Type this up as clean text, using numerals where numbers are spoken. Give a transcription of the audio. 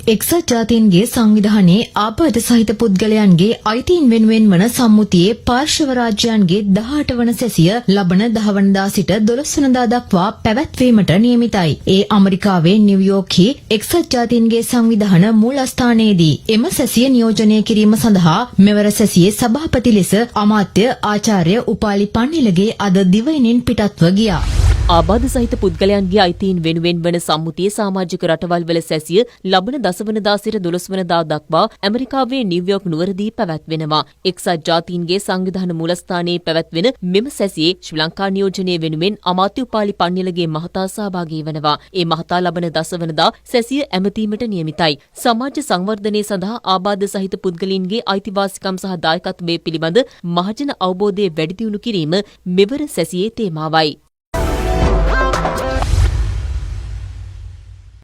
එක්සත් ජාතීන්ගේ සංවිධානයේ ආබාධ සහිත පුද්ගලයන්ගේ අයිතීන් වෙනුවෙන් වන සම්මුතියේ පාර්ශව රාජ්‍යයන්ගේ 18 වන සැසිය ලබන 10 වනදා සිට 12 වනදා දක්වා පැවැත්වීමට නියමිතයි. ඒ ඇමරිකාවේ නිව්යෝර්ක්හි එක්සත් ජාතීන්ගේ සංවිධාන මූලස්ථානයේදී එම සැසිය නියෝජනය කිරීම සඳහා මෙවර සැසියේ සභාපති ලෙස අමාත්‍ය ආචාර්ය උපාලි පන්නිලගේ අද දිවයිනින් පිටත්ව ගියා. ආබාධ සහිත පුද්ගලයන්ගේ අයිතීන් වෙනුවෙන් වන සම්මුතියේ සමාජික රටවල් වල සැසිය ලබන 10 වනදා සිට 12 වනදා දක්වා ඇමරිකාවේ නිව්යෝර්ක් නුවරදී පැවැත්වෙනවා. එක්සත් ජාතීන්ගේ සංවිධාන මූලස්ථානයේ පැවැත්වෙන මෙම සැසියේ ශ්‍රී ලංකා නියෝජනය වෙනුවෙන් අමාත්‍ය උපාලි පන්නිලගේ මහතා සහභාගී වෙනවා. ඒ මහතා ලබන 10 වනදා සැසිය ඇමතීමට නියමිතයි. සමාජ සංවර්ධනය සඳහා ආබාධ සහිත පුද්ගලයන්ගේ අයිතිවාසිකම් සහ දායකත්වයේ පිළිබඳ මහජන අවබෝධය වැඩි දියුණු කිරීම මෙවර සැසියේ තේමාවයි.